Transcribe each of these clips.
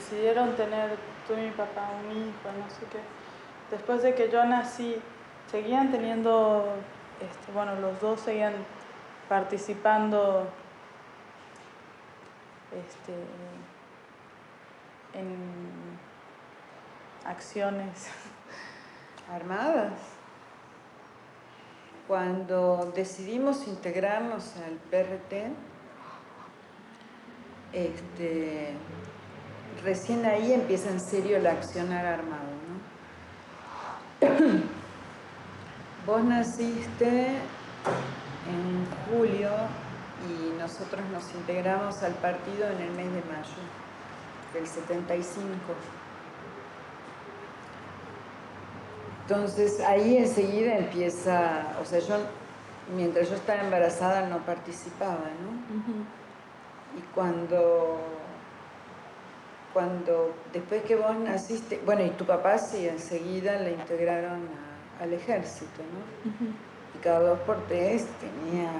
decidieron tener tú y mi papá un hijo, no sé qué, después de que yo nací, seguían teniendo, bueno, los dos seguían participando en acciones armadas. Cuando decidimos integrarnos al PRT, recién ahí empieza en serio el accionar armado, ¿no? Vos naciste en julio y nosotros nos integramos al partido en el mes de mayo del 75. Entonces ahí enseguida empieza, o sea, mientras yo estaba embarazada no participaba, ¿no? Y cuando después que vos naciste, bueno, y tu papá sí, enseguida le integraron al ejército, ¿no? Y cada 2 por 3 tenía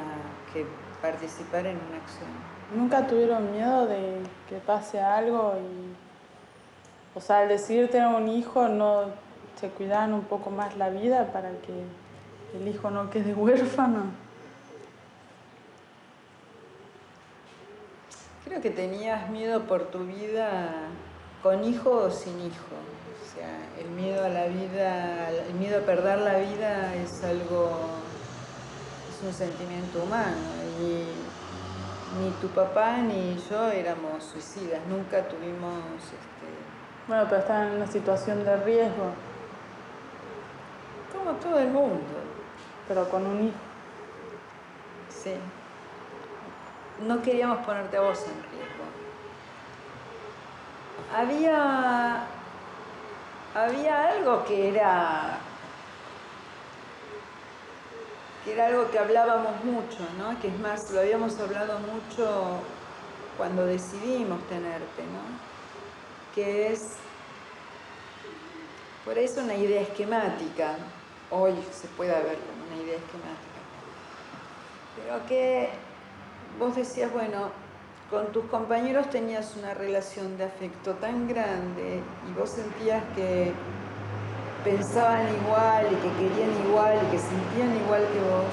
que participar en una acción. ¿Nunca tuvieron miedo de que pase algo o sea, al decidir tener un hijo, no se cuidaban un poco más la vida para que el hijo no quede huérfano? Creo que tenías miedo por tu vida con hijo o sin hijo. O sea, el miedo a la vida, el miedo a perder la vida es un sentimiento humano. Y ni tu papá ni yo éramos suicidas, nunca tuvimos Bueno, pero estaban en una situación de riesgo, como todo el mundo. pero con un hijo. Sí. No queríamos ponerte a vos en riesgo. Había algo que era algo que hablábamos mucho, ¿no? Que es más, lo habíamos hablado mucho cuando decidimos tenerte, ¿no? Que es, por eso una idea esquemática, hoy se puede ver como una idea esquemática, pero que vos decías, bueno, con tus compañeros tenías una relación de afecto tan grande y vos sentías que pensaban igual y que querían igual y que sentían igual que vos,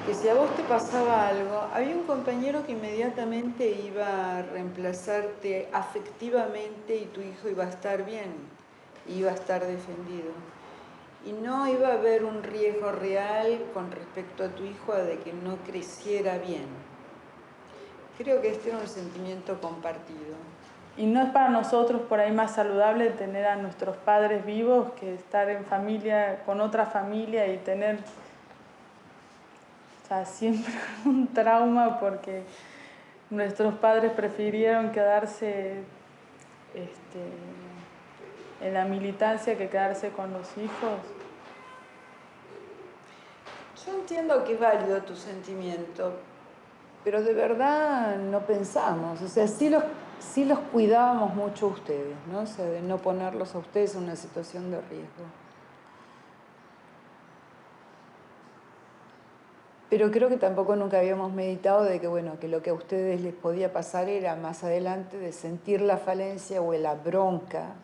que si a vos te pasaba algo, había un compañero que inmediatamente iba a reemplazarte afectivamente y tu hijo iba a estar bien, iba a estar defendido. Y no iba a haber un riesgo real con respecto a tu hijo de que no creciera bien. Creo que este era un sentimiento compartido. Y no es para nosotros por ahí más saludable tener a nuestros padres vivos que estar en familia, con otra familia y tener, o sea, siempre un trauma porque nuestros padres prefirieron quedarse en la militancia que quedarse con los hijos. Yo entiendo que es válido tu sentimiento, pero de verdad no pensamos, o sea, sí los cuidábamos mucho a ustedes, ¿no? O sea, de no ponerlos a ustedes en una situación de riesgo. Pero creo que tampoco nunca habíamos meditado de que, bueno, que lo que a ustedes les podía pasar era más adelante de sentir la falencia o la bronca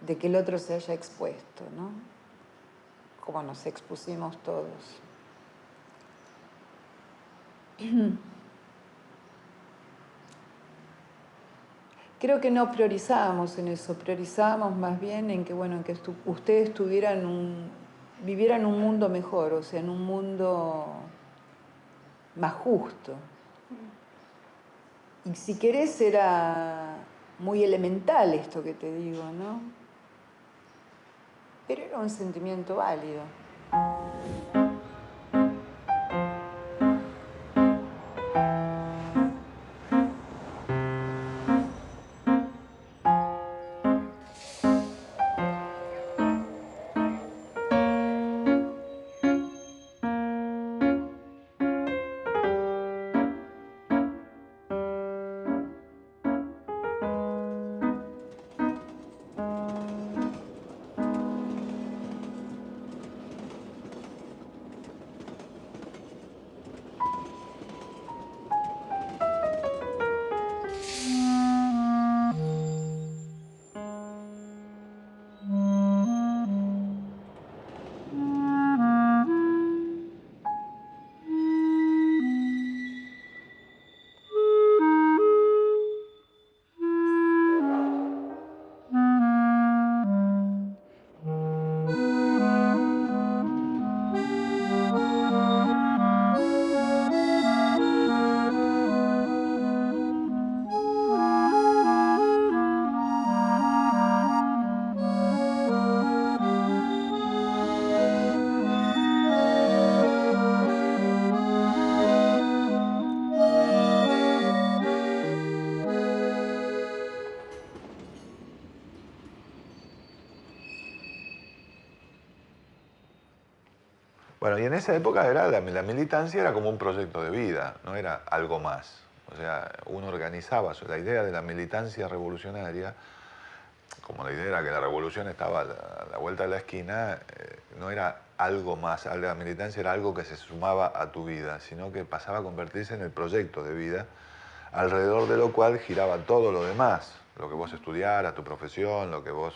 de que el otro se haya expuesto, ¿no? Como nos expusimos todos. Creo que no priorizábamos en eso, priorizábamos más bien en que, bueno, en que ustedes vivieran un mundo mejor, o sea, en un mundo más justo. Y si querés era muy elemental esto que te digo, ¿no? Pero era un sentimiento válido. Bueno, y en esa época la militancia era como un proyecto de vida, no era algo más. O sea, uno organizaba, la idea de la militancia revolucionaria, como la idea era que la revolución estaba a la vuelta de la esquina, no era algo más, la militancia era algo que se sumaba a tu vida, sino que pasaba a convertirse en el proyecto de vida, alrededor de lo cual giraba todo lo demás, lo que vos estudiaras, tu profesión, lo que vos,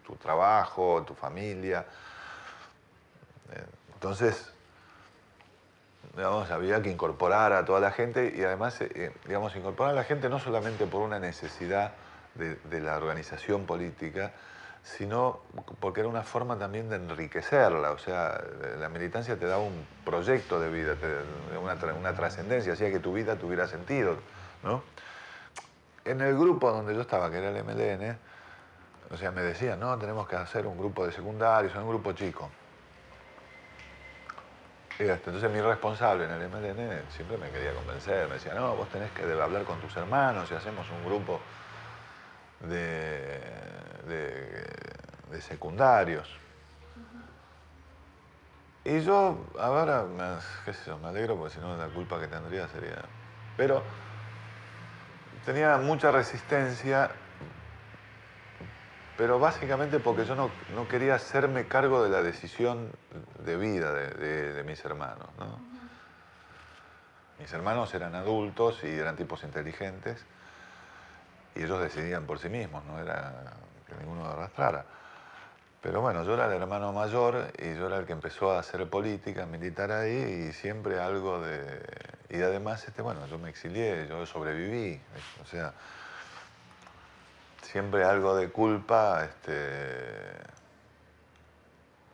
tu trabajo, tu familia. Entonces, digamos, había que incorporar a toda la gente y además, digamos, incorporar a la gente no solamente por una necesidad de la organización política, sino porque era una forma también de enriquecerla. O sea, la militancia te da un proyecto de vida, una trascendencia, hacía que tu vida tuviera sentido, ¿no? En el grupo donde yo estaba, que era el MLN, o sea, me decían, no, tenemos que hacer un grupo de secundarios, un grupo chico. Entonces mi responsable en el MLN siempre me quería convencer, me decía, no, vos tenés que hablar con tus hermanos y hacemos un grupo de, de secundarios. Y yo ahora, qué sé yo, me alegro porque si no la culpa que tendría sería... Pero tenía mucha resistencia, pero básicamente porque yo no quería hacerme cargo de la decisión de vida de mis hermanos, ¿no? Mis hermanos eran adultos y eran tipos inteligentes y ellos decidían por sí mismos, no era que ninguno lo arrastrara. Pero bueno, yo era el hermano mayor y yo era el que empezó a hacer política militar ahí y siempre algo de... Y además, bueno, yo me exilié, yo sobreviví, o sea, siempre algo de culpa,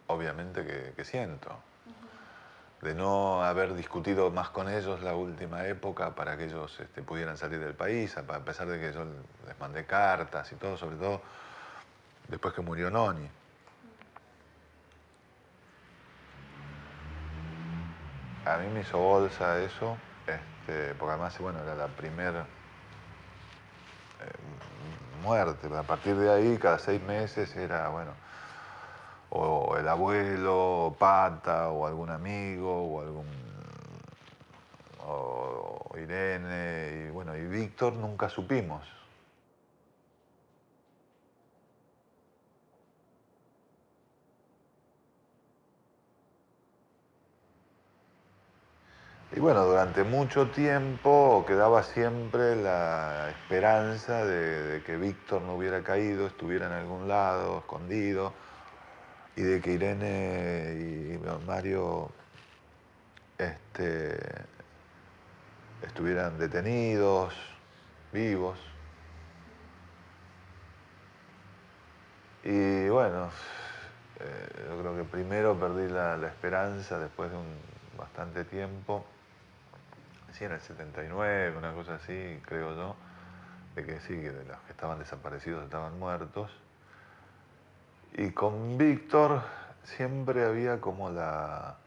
obviamente que siento. De no haber discutido más con ellos la última época para que ellos pudieran salir del país, a pesar de que yo les mandé cartas y todo, sobre todo después que murió Noni. A mí me hizo bolsa eso, porque además, bueno, era la primera muerte. A partir de ahí, cada 6 meses era, bueno, o el abuelo, o Pata, o algún amigo, o Irene, y bueno, y Víctor nunca supimos. Y bueno, durante mucho tiempo quedaba siempre la esperanza de que Víctor no hubiera caído, estuviera en algún lado, escondido, y de que Irene y Mario estuvieran detenidos, vivos. Y bueno, yo creo que primero perdí la esperanza después de un bastante tiempo. Sí, en el 79, una cosa así, creo yo, de que sí, que de los que estaban desaparecidos estaban muertos. Y con Víctor siempre había como la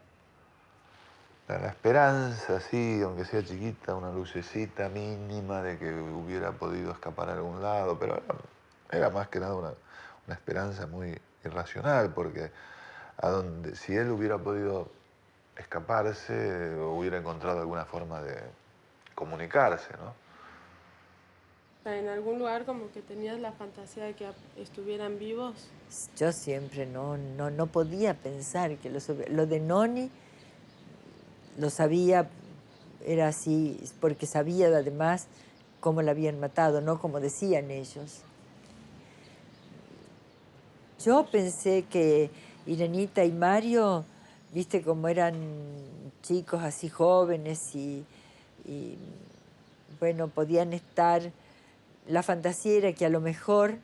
esperanza, sí, aunque sea chiquita, una lucecita mínima de que hubiera podido escapar a algún lado, pero era más que nada una esperanza muy irracional, porque si él hubiera podido escaparse, hubiera encontrado alguna forma de comunicarse, ¿no? En algún lugar como que tenías la fantasía de que estuvieran vivos. Yo siempre no podía pensar que lo de Noni lo sabía, era así, porque sabía además cómo la habían matado, no como decían ellos. Yo pensé que Irenita y Mario, viste como eran chicos así jóvenes y, bueno, podían estar, la fantasía era que a lo mejor,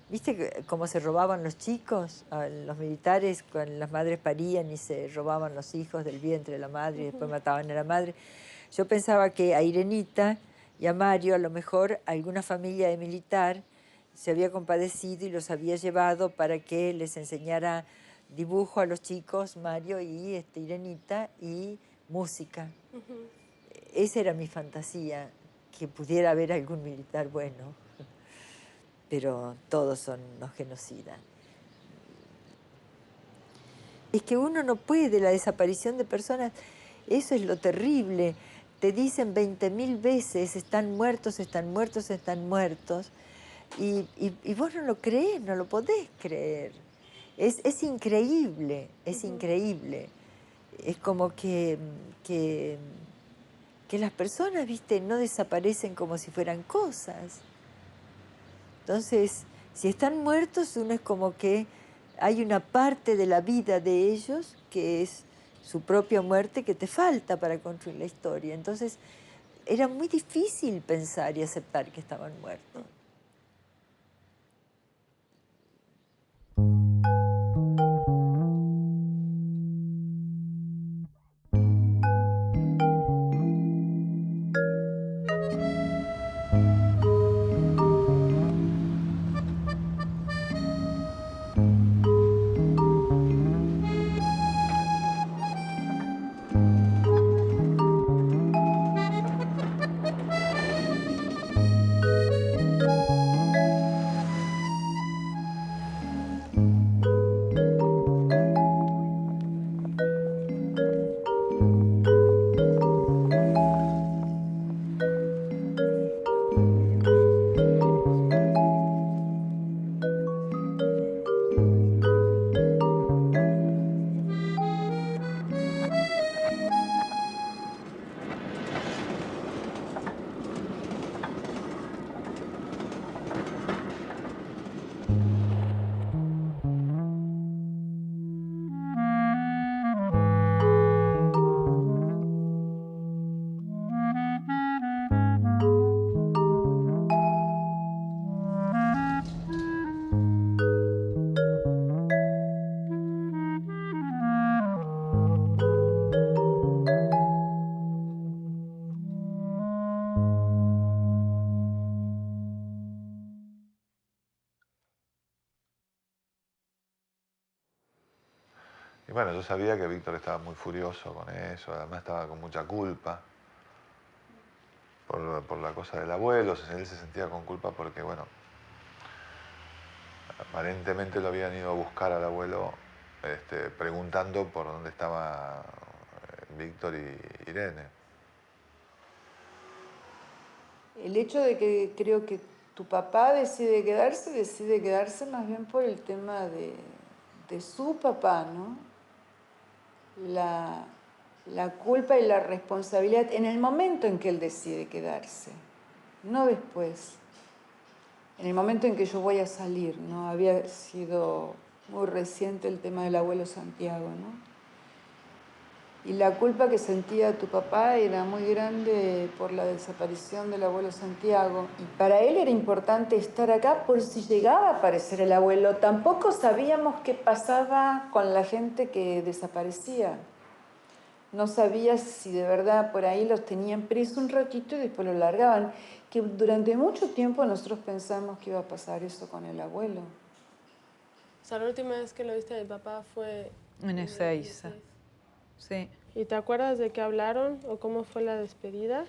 viste cómo se robaban los chicos, los militares con las madres parían y se robaban los hijos del vientre de la madre y después mataban a la madre. Yo pensaba que a Irenita y a Mario a lo mejor alguna familia de militar se había compadecido y los había llevado para que les enseñara dibujo a los chicos, Mario y Irenita, y música. Esa era mi fantasía, que pudiera haber algún militar bueno, pero todos son unos genocidas. Es que uno no puede, la desaparición de personas, eso es lo terrible. Te dicen 20.000 veces, están muertos, están muertos, están muertos. Y vos no lo creés, no lo podés creer. Es increíble, es increíble. Es como que las personas, viste, no desaparecen como si fueran cosas. Entonces, si están muertos, uno es como que hay una parte de la vida de ellos que es su propia muerte que te falta para construir la historia. Entonces, era muy difícil pensar y aceptar que estaban muertos. Y bueno, yo sabía que Víctor estaba muy furioso con eso, además estaba con mucha culpa por la cosa del abuelo, él se sentía con culpa porque, bueno, aparentemente lo habían ido a buscar al abuelo preguntando por dónde estaba Víctor y Irene. El hecho de que creo que tu papá decide quedarse más bien por el tema de su papá, ¿no? La culpa y la responsabilidad en el momento en que él decide quedarse, no después. En el momento en que yo voy a salir, ¿no? Había sido muy reciente el tema del abuelo Santiago, ¿no? Y la culpa que sentía tu papá era muy grande por la desaparición del abuelo Santiago. Y para él era importante estar acá por si llegaba a aparecer el abuelo. Tampoco sabíamos qué pasaba con la gente que desaparecía. No sabías si de verdad por ahí los tenían presos un ratito y después los largaban. Que durante mucho tiempo nosotros pensamos que iba a pasar eso con el abuelo. O sea, la última vez que lo viste a mi papá fue En Ezeiza. Sí. ¿Y te acuerdas de qué hablaron o cómo fue la despedida?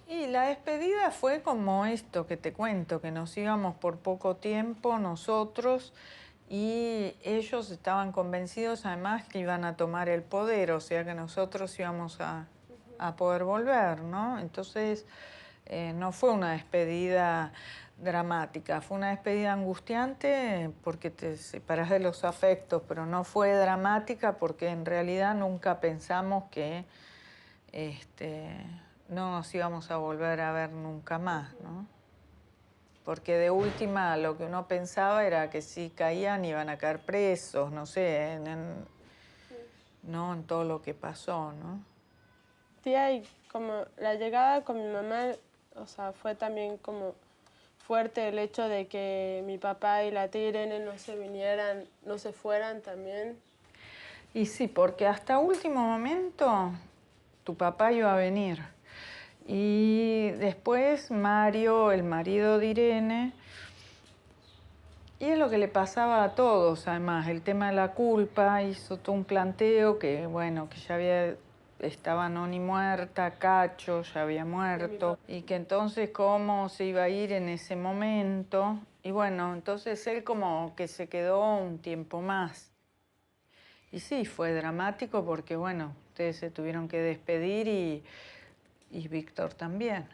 Y la despedida fue como esto que te cuento, que nos íbamos por poco tiempo nosotros y ellos estaban convencidos además que iban a tomar el poder, o sea que nosotros íbamos a poder volver, ¿no? Entonces no fue una despedida dramática, fue una despedida angustiante porque te separas de los afectos, pero no fue dramática porque en realidad nunca pensamos que no nos íbamos a volver a ver nunca más, ¿no? Porque de última lo que uno pensaba era que si caían iban a caer presos, no sé, no en todo lo que pasó, ¿no? Tía, y como la llegada con mi mamá, o sea, fue también como fuerte el hecho de que mi papá y la tía Irene no se vinieran, no se fueran también. Y sí, porque hasta último momento tu papá iba a venir. Y después Mario, el marido de Irene, y es lo que le pasaba a todos, además, el tema de la culpa, hizo todo un planteo que, bueno, que ya estaba Noni muerta, Cacho ya había muerto, y que entonces cómo se iba a ir en ese momento. Y bueno, entonces él como que se quedó un tiempo más. Y sí, fue dramático porque, bueno, ustedes se tuvieron que despedir y Víctor también.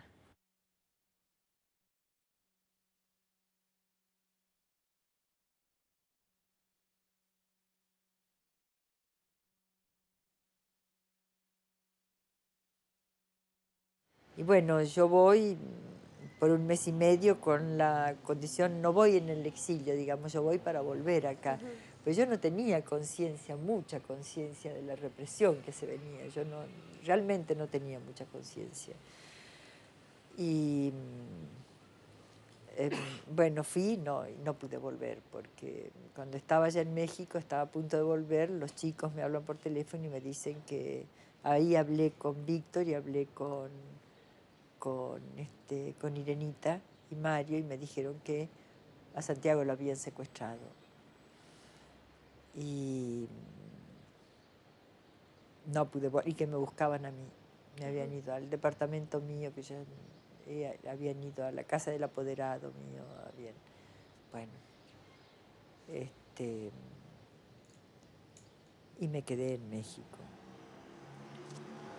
Y bueno, yo voy por 1 mes y medio con la condición, no voy en el exilio, digamos, yo voy para volver acá. Pero yo no tenía conciencia, mucha conciencia de la represión que se venía. Yo no, realmente no tenía mucha conciencia. Y bueno, fui y no pude volver, porque cuando estaba allá en México, estaba a punto de volver, los chicos me hablan por teléfono y me dicen que ahí hablé con Víctor y hablé con Irenita y Mario y me dijeron que a Santiago lo habían secuestrado. Y no pude volver, y que me buscaban a mí. Me habían ido al departamento mío, que ya habían ido a la casa del apoderado mío. Bueno, y me quedé en México.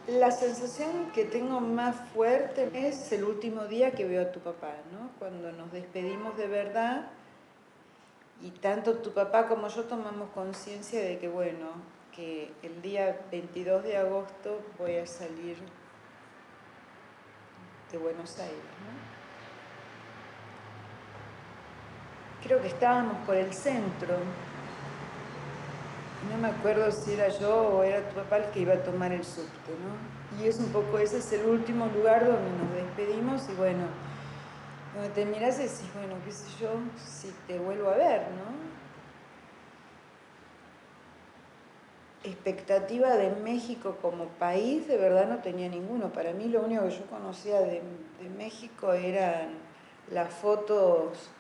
La sensación que tengo más fuerte es el último día que veo a tu papá, ¿no? Cuando nos despedimos de verdad y tanto tu papá como yo tomamos conciencia de que, bueno, que el día 22 de agosto voy a salir de Buenos Aires, ¿no? Creo que estábamos por el centro. No me acuerdo si era yo o era tu papá el que iba a tomar el subte, ¿no? Y es un poco, ese es el último lugar donde nos despedimos y bueno, donde te miras y decís, bueno, qué sé yo, si te vuelvo a ver, ¿no? Expectativa de México como país, de verdad no tenía ninguno. Para mí lo único que yo conocía de México eran las fotos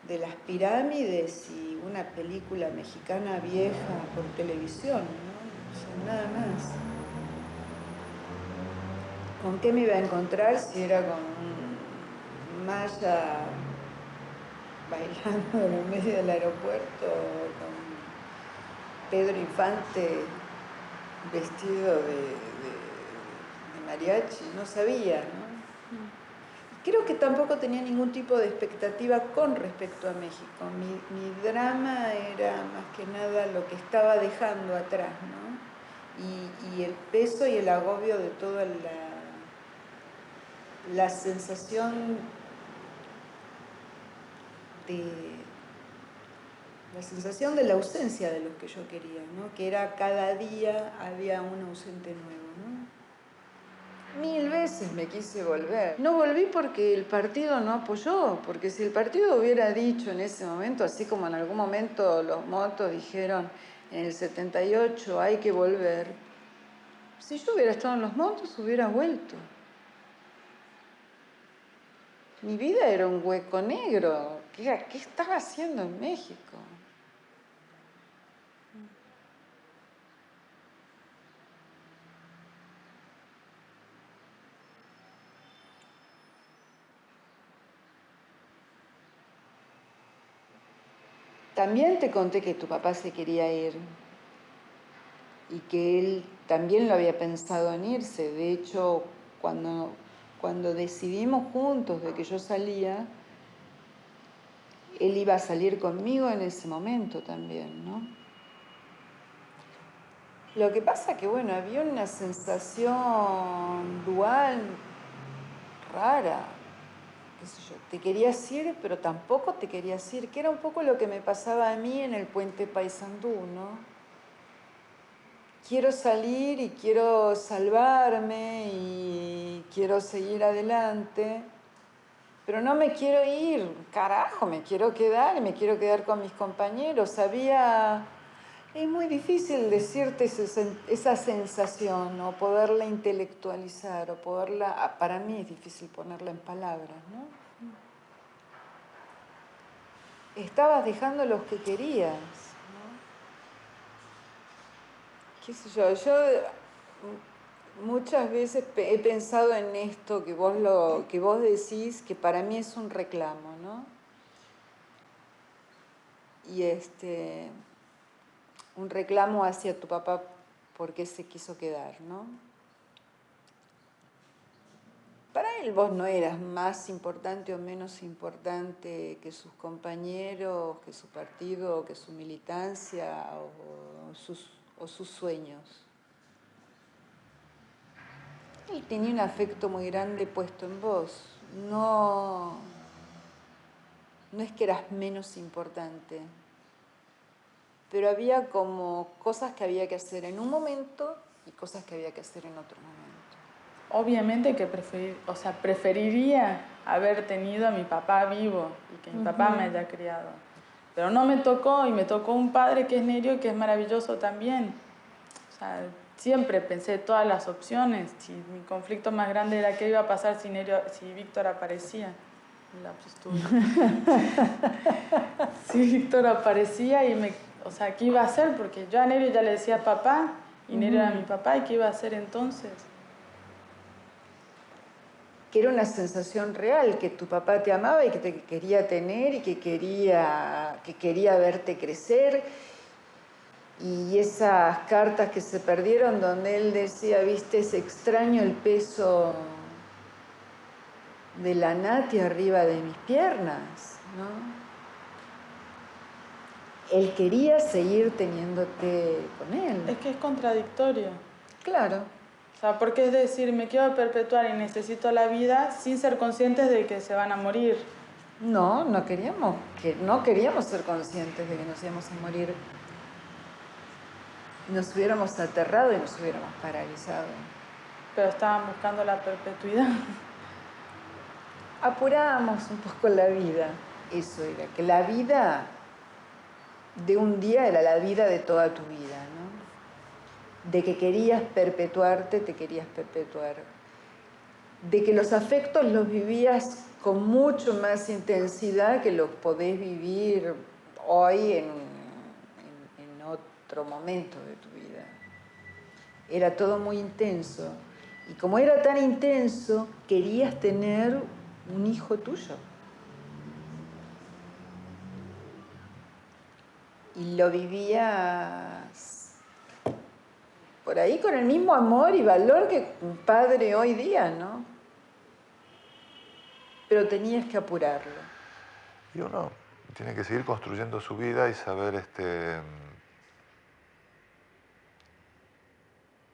de las pirámides y una película mexicana vieja por televisión, ¿no? O sea, nada más. ¿Con qué me iba a encontrar si era con un maya bailando en el medio del aeropuerto, con Pedro Infante vestido de mariachi? No sabía, ¿no? Creo que tampoco tenía ningún tipo de expectativa con respecto a México. Mi drama era más que nada lo que estaba dejando atrás, ¿no? Y el peso y el agobio de toda la sensación de la ausencia de los que yo quería, ¿no? Que era cada día había un ausente nuevo, ¿no? 1000 veces me quise volver. No volví porque el partido no apoyó, porque si el partido hubiera dicho en ese momento, así como en algún momento los motos dijeron en el 78 hay que volver, si yo hubiera estado en los motos hubiera vuelto. Mi vida era un hueco negro. ¿Qué estaba haciendo en México? También te conté que tu papá se quería ir y que él también lo había pensado en irse. De hecho, cuando decidimos juntos de que yo salía, él iba a salir conmigo en ese momento también, ¿no? Lo que pasa que, bueno, había una sensación dual rara, qué sé yo, te querías ir, pero tampoco te querías ir, que era un poco lo que me pasaba a mí en el puente Paysandú, ¿no? Quiero salir y quiero salvarme y quiero seguir adelante, pero no me quiero ir, carajo, me quiero quedar y me quiero quedar con mis compañeros. Es muy difícil decirte esa sensación o poderla intelectualizar o para mí es difícil ponerla en palabras, ¿no? Estabas dejando los que querías, ¿no? Qué sé yo muchas veces he pensado en esto que vos decís, que para mí es un reclamo, ¿no? Y un reclamo hacia tu papá porque se quiso quedar, ¿no? Para él vos no eras más importante o menos importante que sus compañeros, que su partido, que su militancia o sus sueños. Él tenía un afecto muy grande puesto en vos. No, no es que eras menos importante, pero había como cosas que había que hacer en un momento y cosas que había que hacer en otro momento. Obviamente que preferiría haber tenido a mi papá vivo y que mi papá me haya criado. Pero no me tocó, y me tocó un padre que es Nerio, que es maravilloso también. O sea, siempre pensé todas las opciones. Si mi conflicto más grande era qué iba a pasar si Víctor aparecía. Si Víctor aparecía o sea, ¿qué iba a hacer? Porque yo a Nerio ya le decía papá, y Nerio era mi papá, ¿y qué iba a hacer entonces? Que era una sensación real, que tu papá te amaba y que te quería tener y que quería verte crecer. Y esas cartas que se perdieron donde él decía, viste, es extraño el peso de la Nati arriba de mis piernas, ¿no? Él quería seguir teniéndote con él. Es que es contradictorio. Claro. O sea, porque es decir, me quiero perpetuar y necesito la vida sin ser conscientes de que se van a morir. No queríamos ser conscientes de que nos íbamos a morir. Nos hubiéramos aterrado y nos hubiéramos paralizado. Pero estaban buscando la perpetuidad. Apurábamos un poco la vida. Eso era, que la vida de un día era la vida de toda tu vida, ¿no? De que querías perpetuarte, te querías perpetuar. De que los afectos los vivías con mucho más intensidad que los podés vivir hoy en otro momento de tu vida. Era todo muy intenso. Y como era tan intenso, querías tener un hijo tuyo. Y lo vivías por ahí con el mismo amor y valor que un padre hoy día, ¿no? Pero tenías que apurarlo. Y uno tiene que seguir construyendo su vida y saber,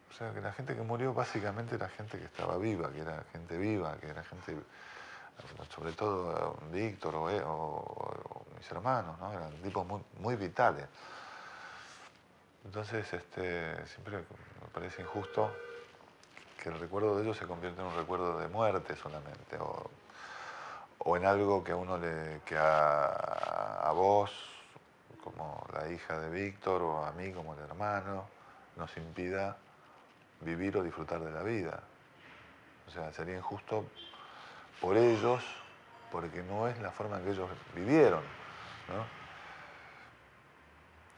o sea, que la gente que murió básicamente era gente que estaba viva, que era gente viva, que era gente, sobre todo Víctor o mis hermanos, ¿no? Eran tipos muy, muy vitales. Entonces, siempre me parece injusto que el recuerdo de ellos se convierta en un recuerdo de muerte solamente, o en algo que a vos, como la hija de Víctor, o a mí como el hermano, nos impida vivir o disfrutar de la vida. O sea, sería injusto por ellos, porque no es la forma en que ellos vivieron, ¿no?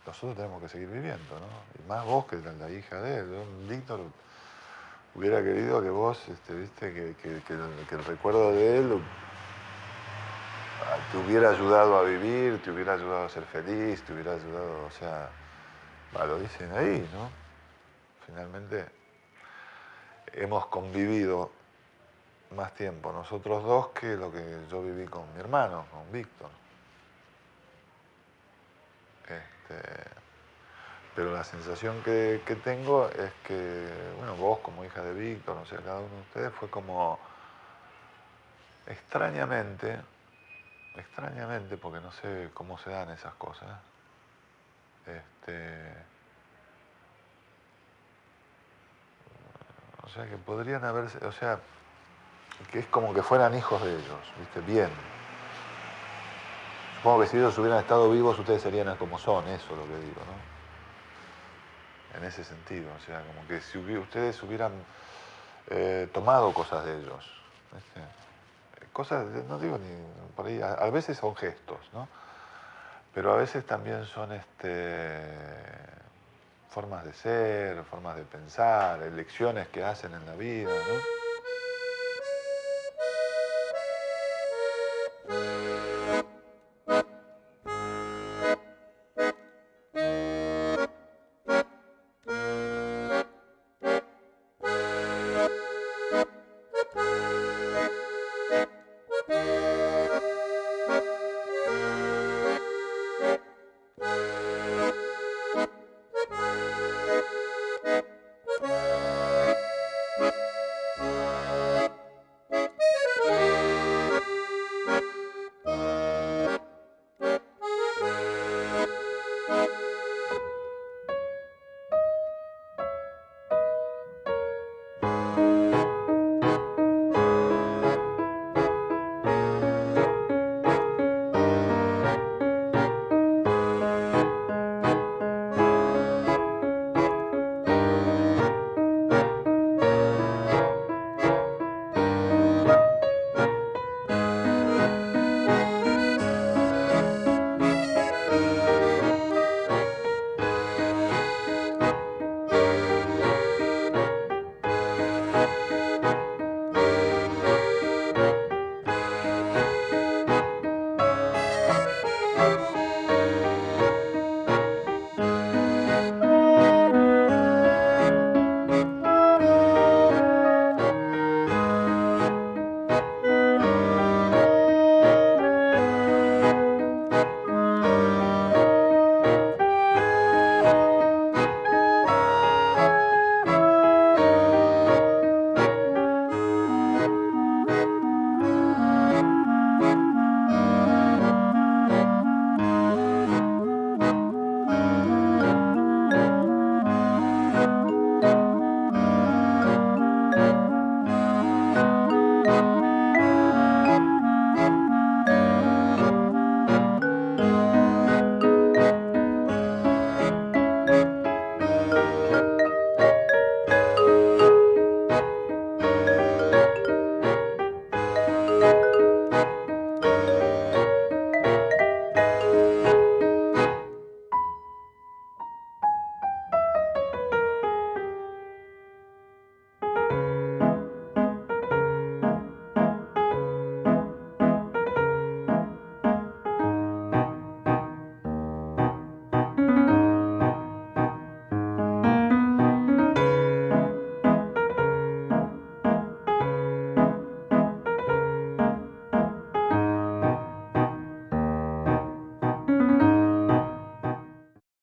Nosotros tenemos que seguir viviendo, ¿no? Y más vos que la hija de él. Víctor hubiera querido que vos, viste, que el recuerdo de él te hubiera ayudado a vivir, te hubiera ayudado a ser feliz, te hubiera ayudado, o sea, lo dicen ahí, ¿no? Finalmente hemos convivido más tiempo nosotros dos que lo que yo viví con mi hermano, con Víctor. Pero la sensación que tengo es que, bueno, vos como hija de Víctor, no sé, cada uno de ustedes fue como extrañamente, porque no sé cómo se dan esas cosas, o sea, que podrían haberse, o sea, que es como que fueran hijos de ellos, ¿viste? Bien. Supongo que si ellos hubieran estado vivos, ustedes serían como son, eso es lo que digo, ¿no? En ese sentido, o sea, como que si ustedes hubieran tomado cosas de ellos, ¿viste? Cosas, no digo ni por ahí, a veces son gestos, ¿no? Pero a veces también son formas de ser, formas de pensar, elecciones que hacen en la vida, ¿no?